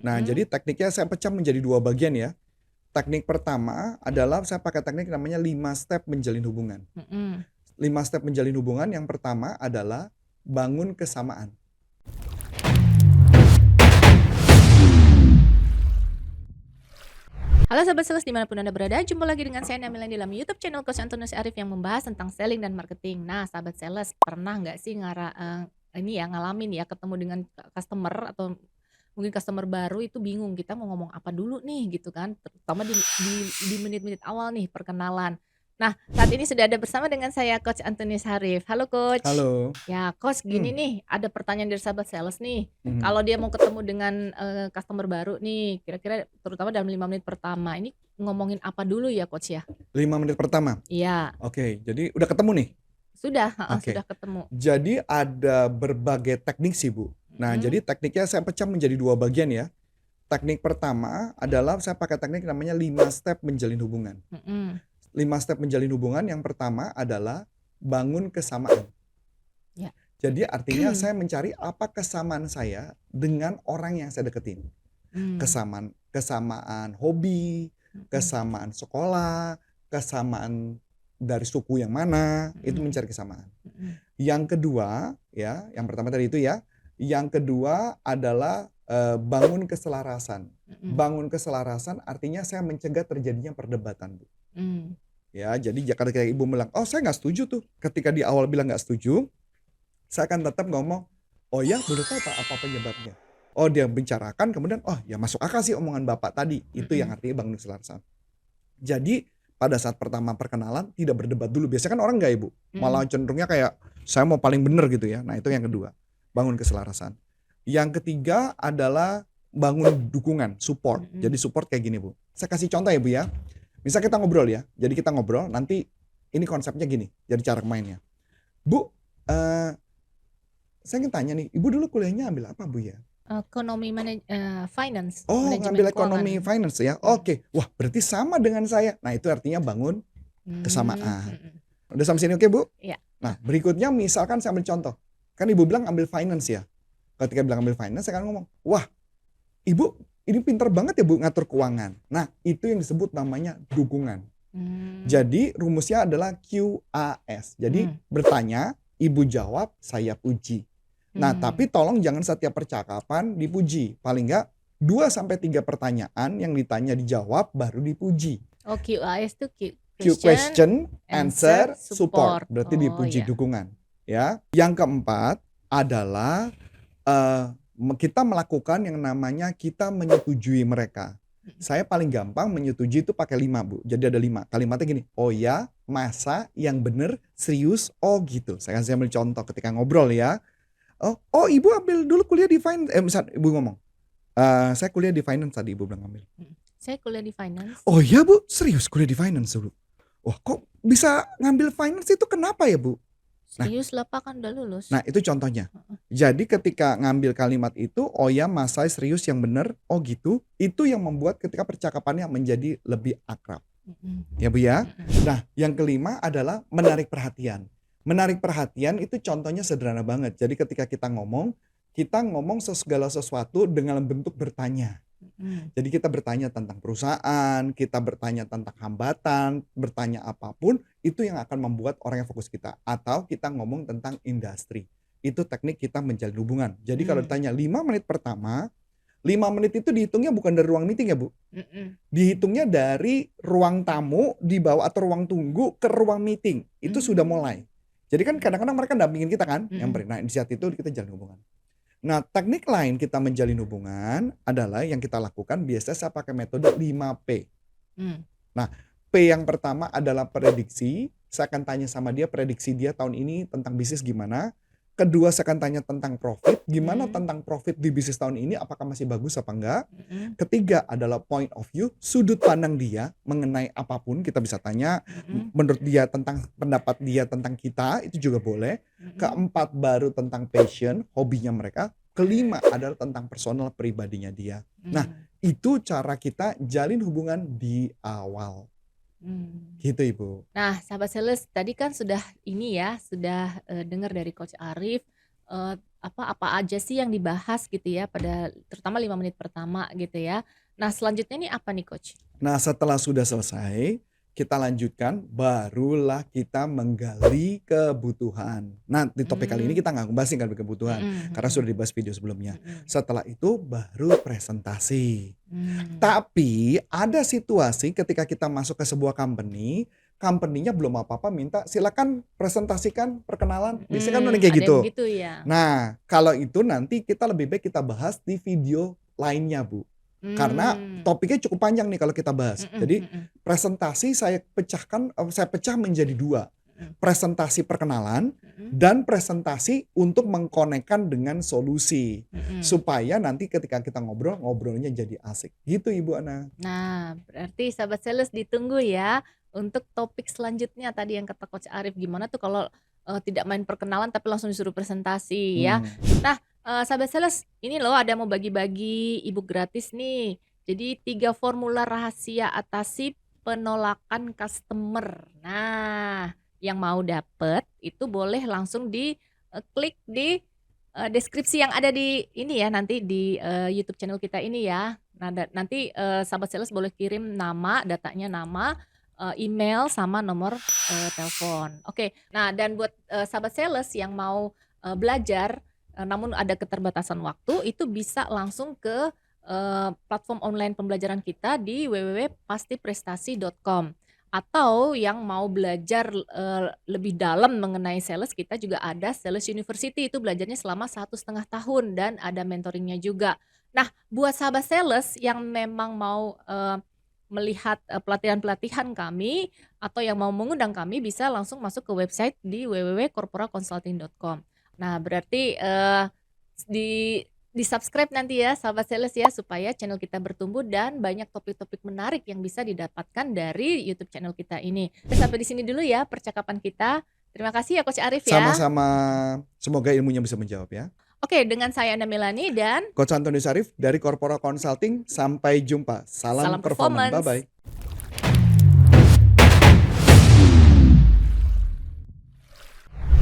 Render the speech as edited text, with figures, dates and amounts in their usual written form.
Nah, Mhm, jadi tekniknya saya pecah menjadi 2 bagian ya. Teknik pertama adalah saya pakai teknik namanya 5 step menjalin hubungan. mhm. 5 step menjalin hubungan yang pertama adalah bangun kesamaan. Halo Sobat Sales dimanapun Anda berada, jumpa lagi dengan saya Nabila dalam YouTube channel Coach Antonius Arif yang membahas tentang selling dan marketing. Nah, sahabat sales, pernah nggak sih ini ya ngalamin ya ketemu dengan customer atau mungkin customer baru itu bingung kita mau ngomong apa dulu nih gitu kan, terutama di menit-menit awal nih perkenalan. Nah, saat ini sudah ada bersama dengan saya Coach Antonius Arif. Halo Coach. Halo. Ya, Coach gini Hmm. nih, ada pertanyaan dari sahabat sales nih. Mhm. Kalau dia mau ketemu dengan, customer baru nih, kira-kira terutama dalam 5 menit pertama, ini ngomongin apa dulu ya, Coach, ya? 5 menit pertama. Iya, Oke, jadi udah ketemu nih? sudah, heeh, Oke. sudah ketemu. Jadi ada berbagai teknik sih, Bu. Nah, Mhm, jadi tekniknya saya pecah menjadi 2 bagian ya. Teknik pertama adalah saya pakai teknik namanya 5 step menjalin hubungan. mhm, 5 step menjalin hubungan yang pertama adalah bangun kesamaan. ya. Jadi artinya saya mencari apa kesamaan saya dengan orang yang saya deketin. Mmm, Kesamaan hobi, mhm, kesamaan sekolah, kesamaan dari suku yang mana, itu mhm, mencari kesamaan. mhm, Yang kedua ya, yang pertama tadi itu ya, yang kedua adalah, bangun keselarasan. mhm, Bangun keselarasan artinya saya mencegah terjadinya perdebatan, Bu. mmm, Ya, jadi ketika ibu bilang, "Oh, saya nggak setuju tuh." Ketika di awal bilang nggak setuju, saya akan tetap ngomong, "Oh ya, boleh tahu Pak apa penyebabnya?" Oh, dia bicarakan kemudian, "Oh, ya masuk akal sih omongan Bapak tadi." Itu yang mhm, artinya bangun keselarasan. Jadi, pada saat pertama perkenalan tidak berdebat dulu. Biasanya kan orang nggak, Ibu, mhm, malah cenderungnya kayak, "Saya mau paling bener," gitu ya. Nah, itu yang kedua, bangun keselarasan. Yang ketiga adalah bangun dukungan, support. Jadi mhm, support kayak gini, Bu. Saya kasih contoh ya, Bu, ya. Misal kita ngobrol ya, jadi kita ngobrol, nanti ini konsepnya gini, jadi cara mainnya. "Bu, eee, saya ingin tanya nih, Ibu dulu kuliahnya ambil apa, Bu, ya?" finance, "Oh, manajemen ngambil keuangan. ekonomi finance ya? Mhm, Oke. Wah, berarti sama dengan saya." Nah, itu artinya bangun kesamaan. mhm, Udah sampai sini oke, Bu? iya, Nah, berikutnya misalkan saya ambil contoh, kan Ibu bilang ambil finance ya? Ketika bilang ambil finance, saya akan ngomong, "Wah, Ibu ini pinter banget ya, Bu, ngatur keuangan." Nah, itu yang disebut namanya dukungan. mmm, Jadi rumusnya adalah QAS. Jadi mmm, bertanya, Ibu jawab, saya puji. Nah, mmm. tapi tolong jangan setiap percakapan dipuji. Paling enggak 2 sampai 3 pertanyaan yang ditanya dijawab baru dipuji. Oh, QAS tuh Q question, question, answer, answer, support. support. Berarti Oh, dipuji ya. dukungan, ya. Yang keempat adalah, kita melakukan yang namanya kita menyetujui mereka. Mhm, Saya paling gampang menyetujui itu pakai 5 Bu. Jadi ada 5 kalimatnya gini, "Oh ya, masa, yang bener, serius, oh gitu." Saya kasih ambil contoh ketika ngobrol ya. "Oh oh Ibu ambil dulu kuliah di misal Ibu ngomong, "Saya kuliah di finance tadi," Ibu bilang ngambil. mhm. Saya kuliah di finance. "Oh iya Bu? Serius kuliah di finance dulu?" "Wah kok bisa ngambil finance itu kenapa ya Bu?" Nah Serius lah Pak, kan udah lulus. nah itu contohnya. Heeh, Jadi ketika ngambil kalimat itu, "Oh ya Mas saya serius yang bener, oh gitu." Itu yang membuat ketika percakapannya menjadi lebih akrab. mhm, Ya Bu ya. mhm, Nah yang kelima adalah menarik perhatian. Menarik perhatian itu contohnya sederhana banget. Jadi ketika kita ngomong segala sesuatu dengan bentuk bertanya. mhm, Jadi kita bertanya tentang perusahaan, kita bertanya tentang hambatan, bertanya apapun, itu yang akan membuat orang yang fokus kita. Atau kita ngomong tentang industri. Itu teknik kita menjalin hubungan. Jadi kalau mmm, ditanya 5 menit pertama, 5 menit itu dihitungnya bukan dari ruang meeting ya Bu. mhm, Dihitungnya dari ruang tamu dibawa atau ruang tunggu ke ruang meeting. Itu sudah mmm, mulai. Jadi kan kadang-kadang mereka dampingin kita kan, mhm, nyamperin. Nah di saat itu kita jalin hubungan. Nah, teknik lain kita menjalin hubungan adalah yang kita lakukan biasanya saya pakai metode 5P. mmm, Nah, P yang pertama adalah prediksi, saya akan tanya sama dia prediksi dia tahun ini tentang bisnis gimana. Kedua, saya akan tanya tentang profit, gimana mmm, tentang profit di bisnis tahun ini, apakah masih bagus apa enggak. mhm, Ketiga adalah point of view, sudut pandang dia mengenai apapun kita bisa tanya, mhm, menurut dia tentang pendapat dia tentang kita, itu juga boleh. mhm, Keempat baru tentang passion, hobinya mereka. Kelima adalah tentang personal pribadinya dia. Nah, mmm, itu cara kita jalin hubungan di awal. mmm. Gitu, Ibu. Nah, sahabat sales tadi kan sudah ini ya, sudah, dengar dari Coach Arif, eee, apa aja sih yang dibahas gitu ya pada terutama 5 menit pertama gitu ya. Nah selanjutnya nih apa nih Coach? Nah, setelah sudah selesai, kita lanjutkan, barulah kita menggali kebutuhan. Nah, di topik kali ini Mmm, kita nggak ngebahas tinggal kebutuhan, mhm karena mhm sudah dibahas video sebelumnya. mhm. Setelah itu baru presentasi. Mmm, Tapi ada situasi ketika kita masuk ke sebuah company, company-nya belum apa-apa minta silakan presentasikan perkenalan, biasanya kan udah kayak ada yang gitu. begitu ya? Nah, kalau itu nanti kita lebih baik kita bahas di video lainnya, Bu. Karena Mmm, topiknya cukup panjang nih kalau kita bahas. mhm Jadi mhm presentasi saya pecah menjadi 2, mhm presentasi perkenalan mhm dan presentasi untuk mengkonekkan dengan solusi. mhm. Supaya nanti ketika kita ngobrol, ngobrolnya jadi asik. Gitu Ibu Ana. Nah, berarti sahabat sales ditunggu ya untuk topik selanjutnya tadi yang kata Coach Arif, gimana tuh kalau, tidak main perkenalan tapi langsung disuruh presentasi ya. Hmm. Nah, sahabat sales ini loh ada mau bagi-bagi e-book gratis nih. Jadi 3 formula rahasia atasi penolakan customer. Nah, yang mau dapet itu boleh langsung klik di, deskripsi yang ada di ini ya nanti di, YouTube channel kita ini ya. Nah, nanti, sahabat sales boleh kirim nama, datanya nama, email, sama nomor, telepon. Oke, nah dan buat, sahabat sales yang mau, belajar, namun ada keterbatasan waktu, itu bisa langsung ke, platform online pembelajaran kita di www.pastiprestasi.com. Atau yang mau belajar, lebih dalam mengenai sales, kita juga ada Sales University, itu belajarnya selama 1,5 tahun dan ada mentoring-nya juga. Nah, buat sahabat sales yang memang mau, melihat, pelatihan-pelatihan kami atau yang mau mengundang kami bisa langsung masuk ke website di www.corporaconsulting.com. Nah berarti, di di-subscribe nanti ya sahabat sales ya supaya channel kita bertumbuh dan banyak topik-topik menarik yang bisa didapatkan dari YouTube channel kita ini. Sampai di sini dulu ya percakapan kita. Terima kasih ya Coach Arif ya. Sama-sama. Semoga ilmunya bisa menjawab ya. Oke, dengan saya Anda Melani dan Coach Antoni Sarif dari Corpora Consulting. Sampai jumpa. Salam salam performance. performance. Bye-bye.